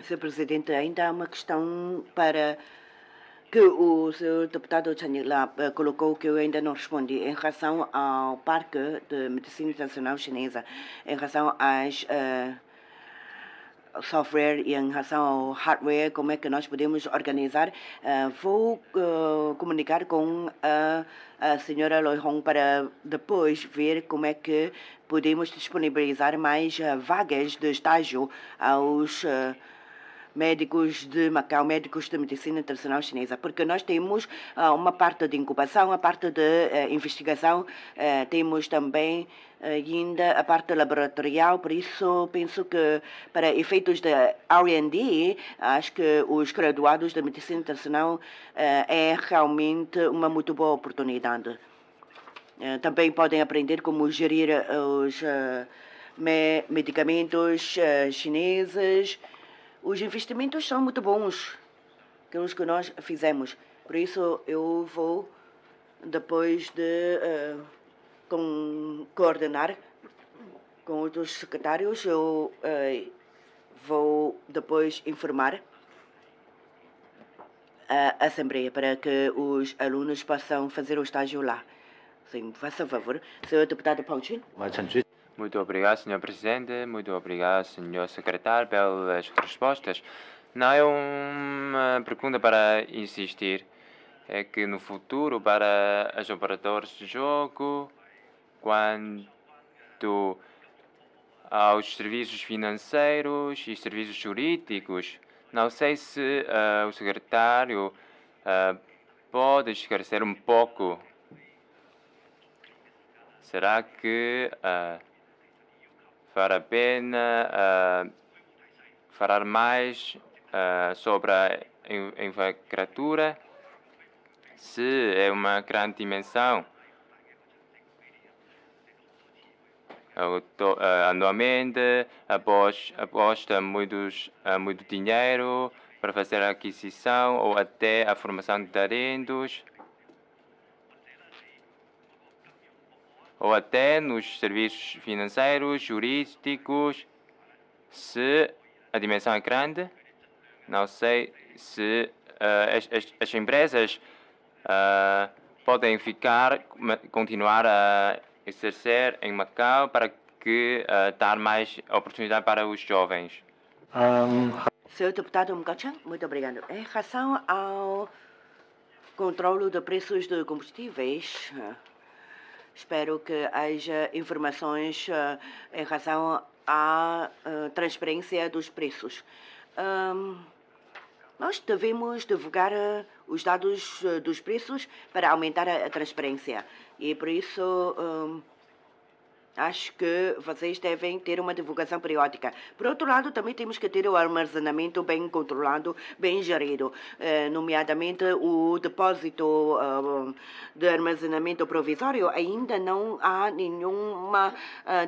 Sr. Presidente, ainda há uma questão para que o Sr. Deputado Chanila colocou que eu ainda não respondi em relação ao Parque de Medicina Internacional Chinesa, em relação às software e em relação ao hardware, como é que nós podemos organizar. Vou comunicar com a senhora Loi Hong para depois ver como é que podemos disponibilizar mais vagas de estágio aos médicos de Macau, médicos de medicina internacional chinesa, porque nós temos uma parte de incubação, a parte de investigação, temos também ainda a parte laboratorial, por isso penso que para efeitos de R&D, acho que os graduados de medicina internacional é realmente uma muito boa oportunidade. Também podem aprender como gerir os medicamentos chineses. Os investimentos são muito bons, aqueles que nós fizemos. Por isso, eu vou, depois de coordenar com outros secretários, eu vou depois informar a Assembleia para que os alunos possam fazer o estágio lá. Sim, faça favor. Senhor Deputado Pauchin. Muito obrigado, Sr. Presidente. Muito obrigado, Sr. Secretário, pelas respostas. Não é uma pergunta para insistir. É que no futuro, para os operadores de jogo, quanto aos serviços financeiros e serviços jurídicos, não sei se o secretário pode esclarecer um pouco. Será que vale a pena falar mais sobre a infraestrutura? Se é uma grande dimensão, anualmente aposta muito dinheiro para fazer a aquisição ou até a formação de talentos, ou até nos serviços financeiros, jurídicos. Se a dimensão é grande, não sei se as empresas podem continuar a exercer em Macau para que dar mais oportunidade para os jovens. Senhor Deputado Mgachan, muito obrigado. Em relação ao controle de preços de combustíveis, espero que haja informações em relação à transparência dos preços. Nós devemos divulgar os dados dos preços para aumentar a transparência. E por isso acho que vocês devem ter uma divulgação periódica. Por outro lado, também temos que ter o armazenamento bem controlado, bem gerido, nomeadamente o depósito de armazenamento provisório. Ainda não há nenhuma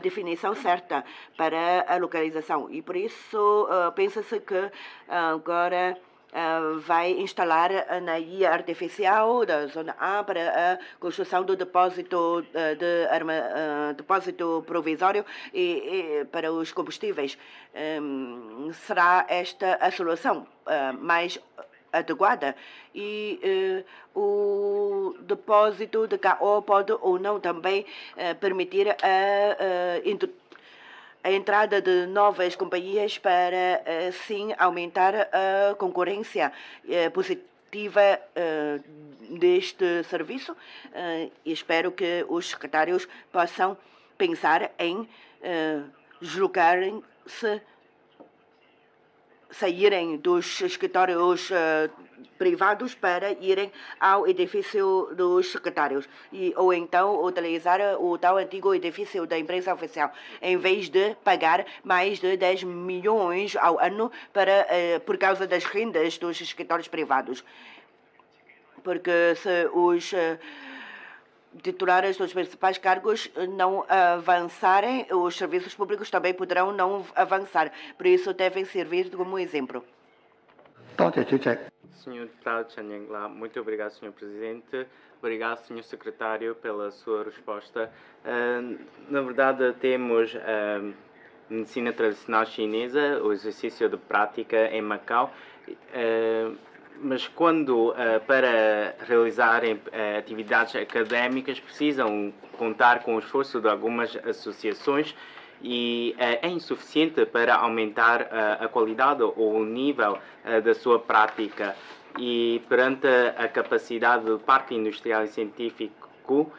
definição certa para a localização. E por isso pensa-se que agora vai instalar na ilha artificial da Zona A para a construção do depósito, depósito provisório e para os combustíveis. Será esta a solução mais adequada? E o depósito de KO pode ou não também permitir a entrada de novas companhias para, sim, aumentar a concorrência positiva deste serviço. E espero que os secretários possam pensar em deslocarem-se, saírem dos escritórios privados para irem ao edifício dos secretários ou então utilizar o tal antigo edifício da imprensa oficial, em vez de pagar mais de 10 milhões ao ano por causa das rendas dos escritórios privados. Porque se os titulares dos principais cargos não avançarem, os serviços públicos também poderão não avançar. Por isso, devem servir como exemplo. Senhor Deputado Chan Yang-la, muito obrigado, Senhor Presidente. Obrigado, Senhor Secretário, pela sua resposta. Na verdade, temos medicina tradicional chinesa, o exercício de prática em Macau. Mas quando, para realizarem atividades académicas, precisam contar com o esforço de algumas associações e é insuficiente para aumentar a qualidade ou o nível da sua prática. E perante a capacidade do Parque Industrial e Científico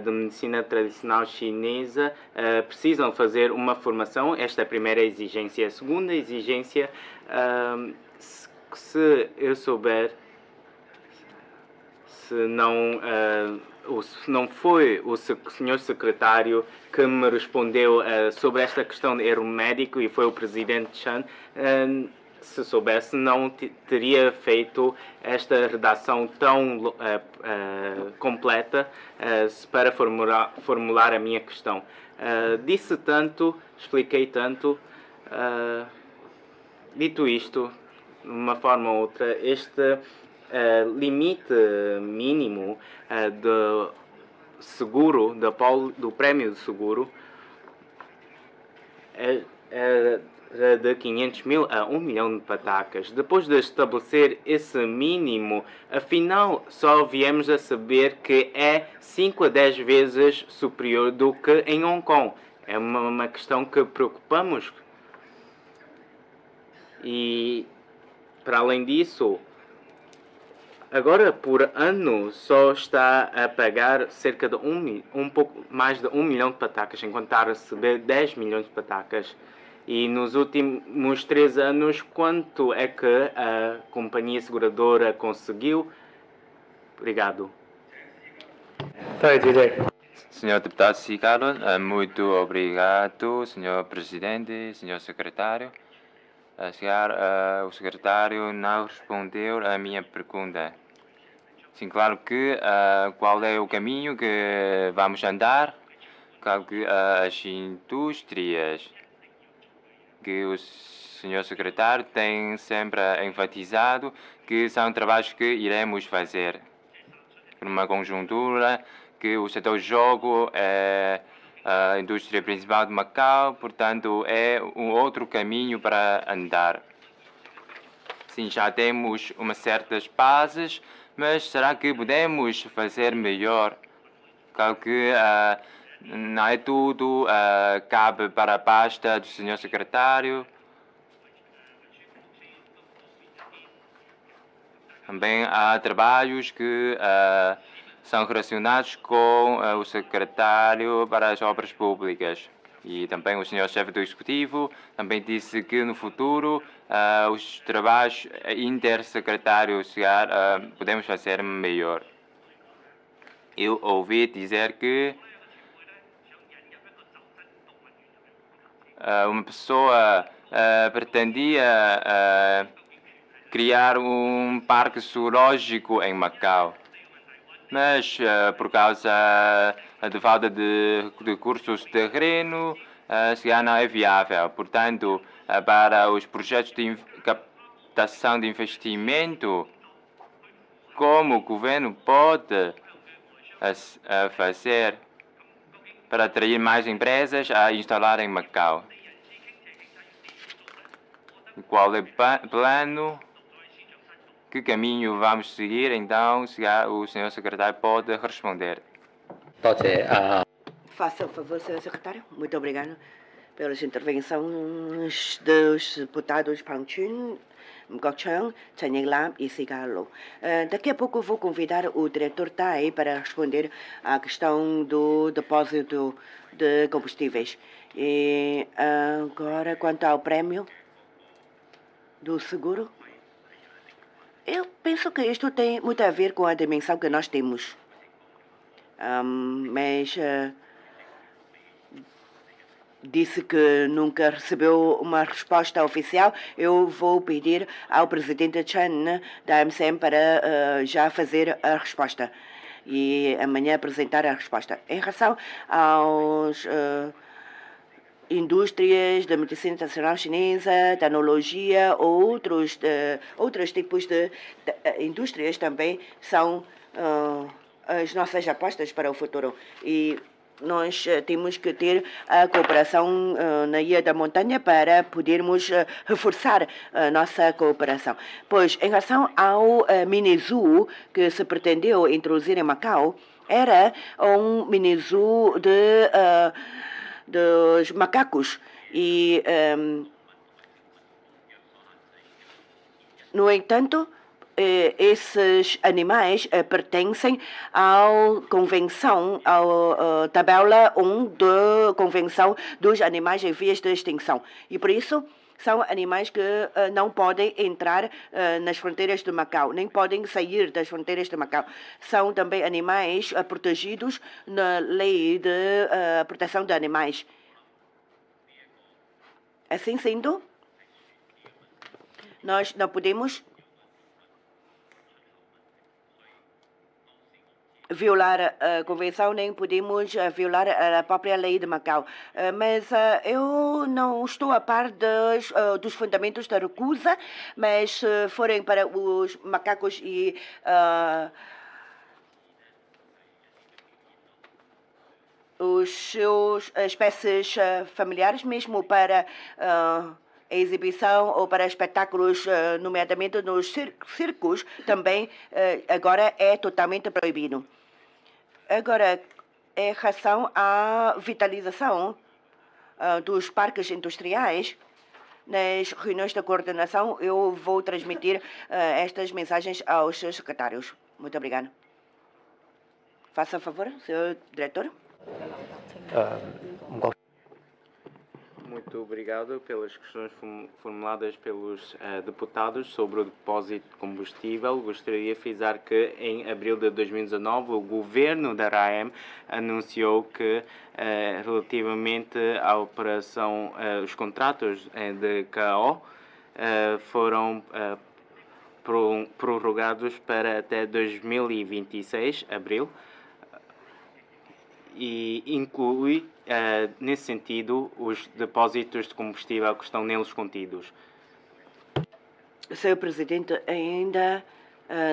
de Medicina Tradicional Chinesa, precisam fazer uma formação. Esta é a primeira exigência. A segunda exigência, se eu souber, se não foi o senhor secretário que me respondeu sobre esta questão de erro médico e foi o presidente Chan, se soubesse, não teria feito esta redação tão completa para formular a minha questão. Disse tanto, expliquei tanto. Dito isto, de uma forma ou outra, este limite mínimo do seguro, do prémio de seguro, era de 500 mil a 1 milhão de patacas. Depois de estabelecer esse mínimo, afinal, só viemos a saber que é 5 a 10 vezes superior do que em Hong Kong. É uma questão que preocupamos. E, para além disso, agora por ano só está a pagar cerca de um pouco mais de 1 milhão de patacas, enquanto está a receber 10 milhões de patacas. E nos últimos 3 anos, quanto é que a companhia seguradora conseguiu? Obrigado. Senhor Deputado Cicalo, muito obrigado, Senhor Presidente, Senhor Secretário. O secretário não respondeu à minha pergunta. Sim, claro que qual é o caminho que vamos andar? Claro que as indústrias que o senhor secretário tem sempre enfatizado que são trabalhos que iremos fazer. Numa conjuntura que o setor jogo é a indústria principal de Macau, portanto, é um outro caminho para andar. Sim, já temos umas certas bases, mas será que podemos fazer melhor? Claro que não é tudo cabe para a pasta do senhor secretário. Também há trabalhos que são relacionados com o secretário para as obras públicas. E também o senhor chefe do executivo também disse que no futuro os trabalhos intersecretários podemos fazer melhor. Eu ouvi dizer que uma pessoa pretendia criar um parque zoológico em Macau, mas por causa de falta de recursos de terreno, se não é viável. Portanto, para os projetos de captação de investimento, como o governo pode fazer para atrair mais empresas a instalar em Macau? Qual é o plano? Que caminho vamos seguir? Então, se o senhor secretário pode responder. 多謝啊。 Faça o favor, Sr. Secretário. Muito obrigado pelas intervenções dos deputados Pang Chun, Ngok Chang, Chen Yinglam e Sigalo. Daqui a pouco vou convidar o diretor Tai para responder à questão do depósito de combustíveis. E agora, quanto ao prémio do seguro, eu penso que isto tem muito a ver com a dimensão que nós temos. Mas disse que nunca recebeu uma resposta oficial. Eu vou pedir ao presidente Chen da MCM para já fazer a resposta e amanhã apresentar a resposta. Em relação aos indústrias da medicina tradicional chinesa, tecnologia, outros tipos de indústrias também são as nossas apostas para o futuro. E nós temos que ter a cooperação na Ilha da Montanha para podermos reforçar a nossa cooperação. Pois, em relação ao mini-zoo que se pretendeu introduzir em Macau, era um mini-zoo dos macacos. E, no entanto, esses animais pertencem à tabela 1 da Convenção dos Animais em Vias de Extinção. E por isso são animais que não podem entrar nas fronteiras de Macau, nem podem sair das fronteiras de Macau. São também animais protegidos na Lei de Proteção de Animais. Assim sendo, nós não podemos violar a convenção, nem podemos violar a própria lei de Macau. Mas eu não estou a par dos fundamentos da recusa, mas se forem para os macacos e os seus espécies familiares, mesmo para exibição ou para espetáculos, nomeadamente nos circos, também agora é totalmente proibido. Agora, em relação à vitalização dos parques industriais, nas reuniões da coordenação, eu vou transmitir estas mensagens aos seus secretários. Muito obrigado. Faça favor, senhor diretor. Muito obrigado pelas questões formuladas pelos deputados sobre o depósito de combustível. Gostaria de frisar que em abril de 2019 o governo da RAM anunciou que relativamente à operação, os contratos de KO foram prorrogados para até 2026, abril, e inclui, nesse sentido, os depósitos de combustível que estão neles contidos. Senhor Presidente, ainda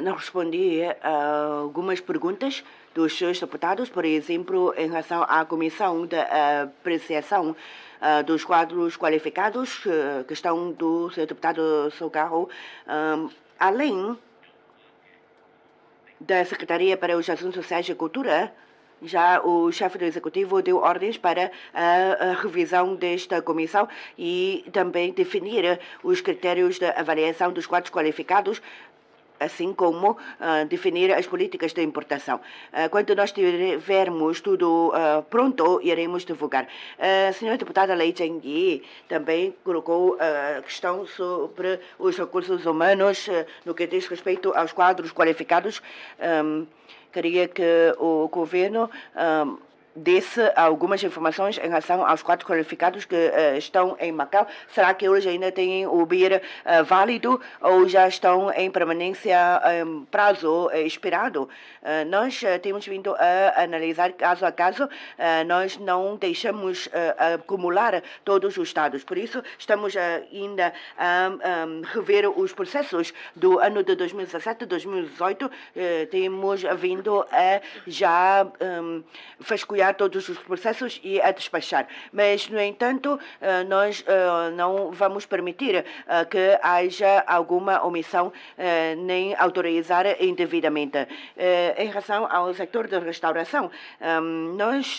não respondi a algumas perguntas dos seus deputados, por exemplo, em relação à Comissão de Apreciação dos Quadros Qualificados, questão do senhor deputado Socarro, além da Secretaria para os Assuntos Sociais e Cultura. Já o chefe do Executivo deu ordens para a revisão desta comissão e também definir os critérios de avaliação dos quadros qualificados, assim como definir as políticas de importação. Quando nós tivermos tudo pronto, iremos divulgar. A senhora deputada Lei Cheng-yi também colocou a questão sobre os recursos humanos no que diz respeito aos quadros qualificados. Queria que o governo desse algumas informações em relação aos quadros qualificados que estão em Macau. Será que eles ainda têm o BIR válido ou já estão em permanência prazo expirado? Nós temos vindo a analisar caso a caso, nós não deixamos acumular todos os dados. Por isso, estamos ainda a rever os processos do ano de 2017 2018. Temos vindo a já vasculhar todos os processos e a despachar. Mas, no entanto, nós não vamos permitir que haja alguma omissão nem autorizar indevidamente. Em relação ao setor da restauração, nós,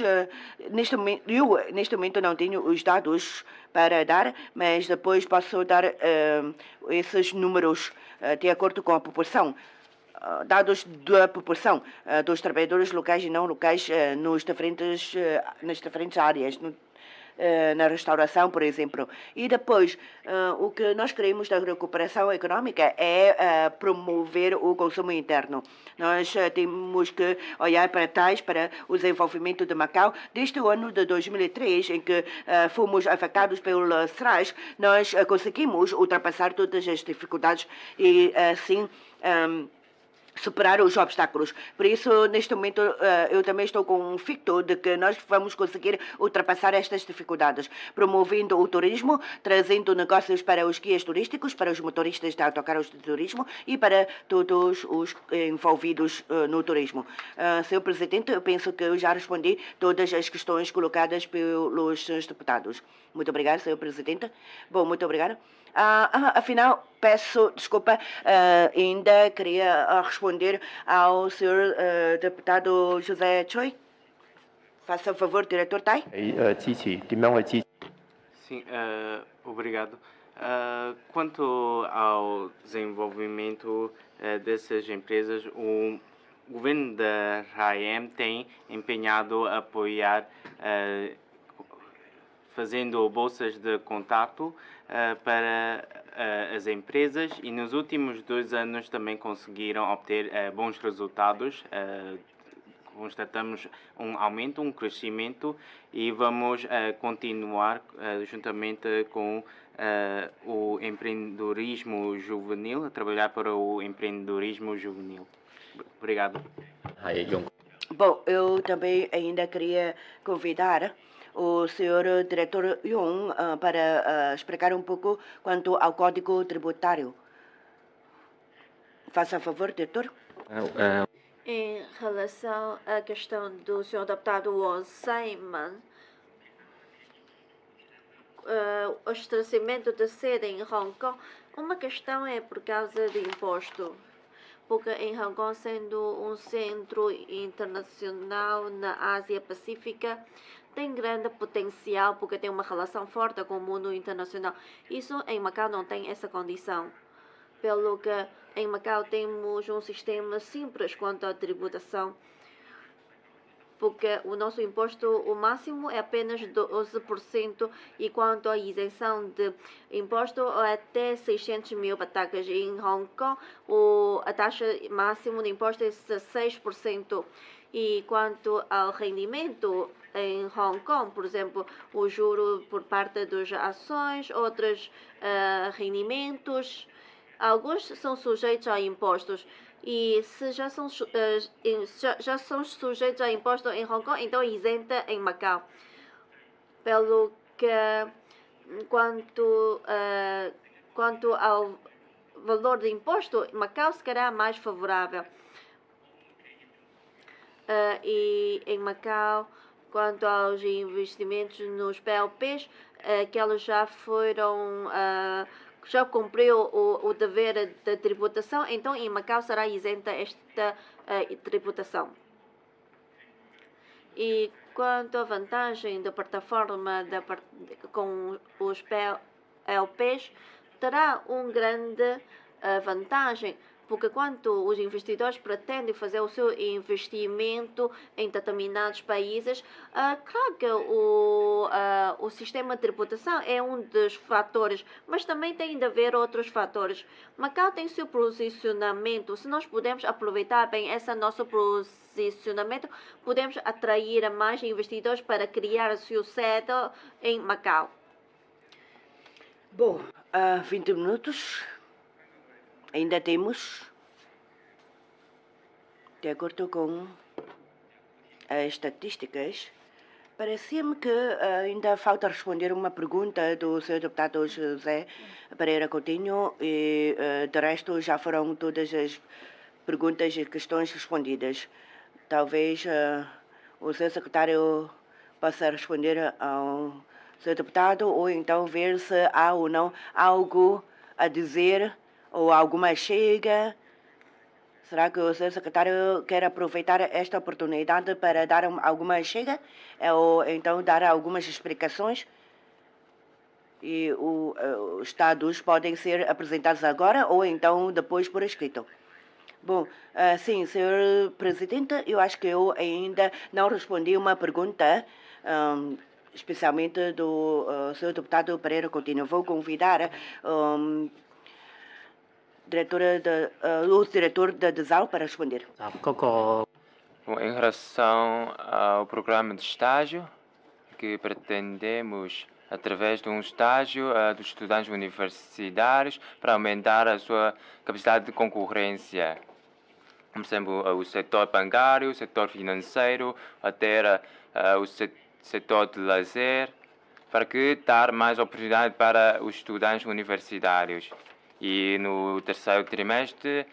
neste momento não tenho os dados para dar, mas depois posso dar esses números de acordo com a proporção. Dados da proporção dos trabalhadores locais e não locais nas diferentes áreas, na restauração, por exemplo. E depois, o que nós queremos da recuperação econômica é promover o consumo interno. Nós temos que olhar para trás para o desenvolvimento de Macau. Desde o ano de 2003, em que fomos afetados pelo SRAS, nós conseguimos ultrapassar todas as dificuldades e, assim, superar os obstáculos. Por isso, neste momento, eu também estou convicto de que nós vamos conseguir ultrapassar estas dificuldades, promovendo o turismo, trazendo negócios para os guias turísticos, para os motoristas de autocarros de turismo e para todos os envolvidos no turismo. Senhor Presidente, eu penso que eu já respondi todas as questões colocadas pelos senhores deputados. Muito obrigado, Senhor Presidente. Bom, muito obrigado. Afinal, peço desculpa, ainda queria responder ao senhor deputado José Choi. Faça favor, diretor Tai. 支持點樣去支持？ Sim, obrigado. Quanto ao desenvolvimento dessas empresas, o governo da RAEM tem empenhado a apoiar fazendo bolsas de contato para as empresas e nos últimos 2 anos também conseguiram obter bons resultados. Constatamos um aumento, um crescimento e vamos continuar juntamente com o empreendedorismo juvenil, a trabalhar para o empreendedorismo juvenil. Obrigado. Bom, eu também ainda queria convidar o senhor diretor Yong para explicar um pouco quanto ao Código Tributário. Faça favor, diretor. Em relação à questão do senhor deputado Wong Simon, o estabelecimento de sede em Hong Kong, uma questão é por causa de imposto. Porque em Hong Kong, sendo um centro internacional na Ásia Pacífica, tem grande potencial porque tem uma relação forte com o mundo internacional. Isso em Macau não tem essa condição. Pelo que em Macau temos um sistema simples quanto à tributação, porque o nosso imposto, o máximo é apenas 12%, e quanto à isenção de imposto, até 600 mil batacas. Em Hong Kong, a taxa máxima de imposto é 16%. E quanto ao rendimento, em Hong Kong, por exemplo, o juro por parte das ações, outros rendimentos, alguns são sujeitos a impostos. E se já são sujeitos a imposto em Hong Kong, então isenta em Macau. Pelo que, quanto ao valor de imposto, Macau será mais favorável. E em Macau, quanto aos investimentos nos PLPs, que eles já foram já cumpriu o dever de tributação, então em Macau será isenta esta tributação. E quanto à vantagem da plataforma com os PLPs, terá uma grande vantagem, porque quando os investidores pretendem fazer o seu investimento em determinados países, claro que o sistema de tributação é um dos fatores, mas também tem de haver outros fatores. Macau tem seu posicionamento. Se nós pudermos aproveitar bem esse nosso posicionamento, podemos atrair mais investidores para criar a sua sede em Macau. Bom, 20 minutos. Ainda temos, de acordo com as estatísticas, parecia-me que ainda falta responder uma pergunta do Sr. Deputado José Pereira Coutinho e, de resto, já foram todas as perguntas e questões respondidas. Talvez o Sr. Secretário possa responder ao Sr. Deputado ou então ver se há ou não algo a dizer ou alguma chega. Será que o Sr. Secretário quer aproveitar esta oportunidade para dar alguma chega ou então dar algumas explicações? E os dados podem ser apresentados agora ou então depois por escrito. Bom, sim, Sr. Presidente, eu acho que eu ainda não respondi uma pergunta, especialmente do Sr. Deputado Pereira Coutinho. Vou convidar o diretor da DESAL para responder. 嗰個 Bom, em relação ao programa de estágio, que pretendemos, através de um estágio dos estudantes universitários, para aumentar a sua capacidade de concorrência. Por exemplo, o setor bancário, o setor financeiro, até o setor de lazer, para que dar mais oportunidade para os estudantes universitários. E no terceiro trimestre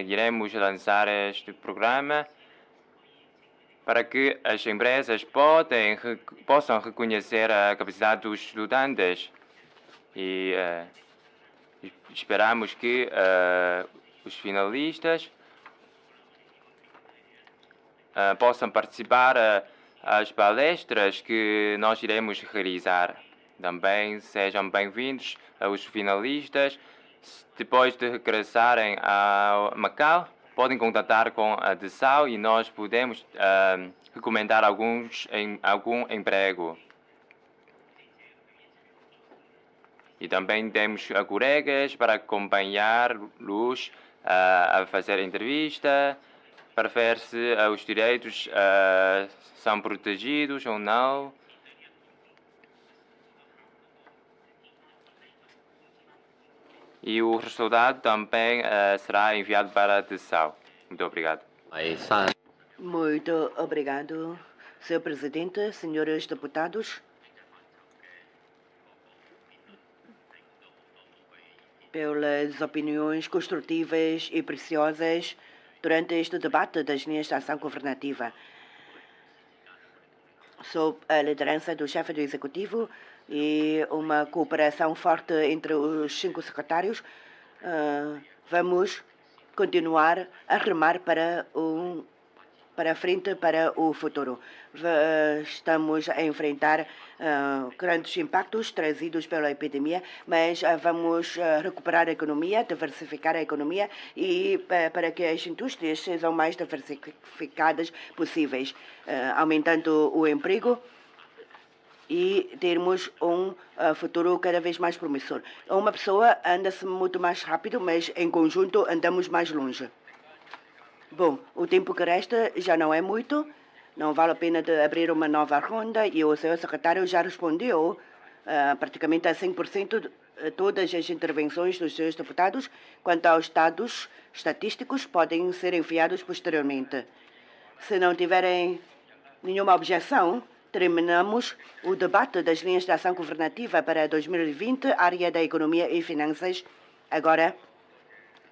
iremos lançar este programa para que as empresas possam reconhecer a capacidade dos estudantes. E esperamos que os finalistas possam participar às palestras que nós iremos realizar. Também sejam bem-vindos os finalistas. Depois de regressarem a Macau, podem contatar com a DESAL e nós podemos recomendar algum emprego. E também temos colegas para acompanhar-los a fazer entrevista, para ver se os direitos são protegidos ou não. E o resultado também será enviado para a DESAL. Muito obrigado. 係三 Muito obrigado, Sr. Presidente, senhores deputados, pelas opiniões construtivas e preciosas durante este debate das linhas de ação governativa. Sob a liderança do chefe do Executivo e uma cooperação forte entre os 5 secretários, vamos continuar a remar para frente, para o futuro. Estamos a enfrentar grandes impactos trazidos pela epidemia, mas vamos recuperar a economia, diversificar a economia e para que as indústrias sejam mais diversificadas possíveis, aumentando o emprego e termos um futuro cada vez mais promissor. Uma pessoa anda-se muito mais rápido, mas em conjunto andamos mais longe. Bom, o tempo que resta já não é muito, não vale a pena de abrir uma nova ronda e o Sr. Secretário já respondeu praticamente a 100% de todas as intervenções dos seus deputados. Quanto aos dados estatísticos, podem ser enviados posteriormente. Se não tiverem nenhuma objeção, terminamos o debate das linhas de ação governativa para 2020, área da economia e finanças, agora.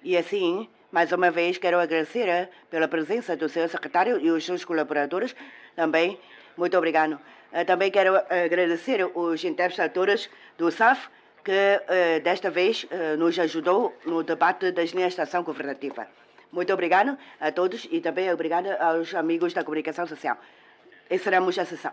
E assim, mais uma vez, quero agradecer pela presença do Sr. Secretário e os seus colaboradores. Também, muito obrigado. Também quero agradecer os interpretadores do SAF, que desta vez nos ajudou no debate das linhas de ação governativa. Muito obrigado a todos e também obrigado aos amigos da comunicação social. Encerramos a sessão.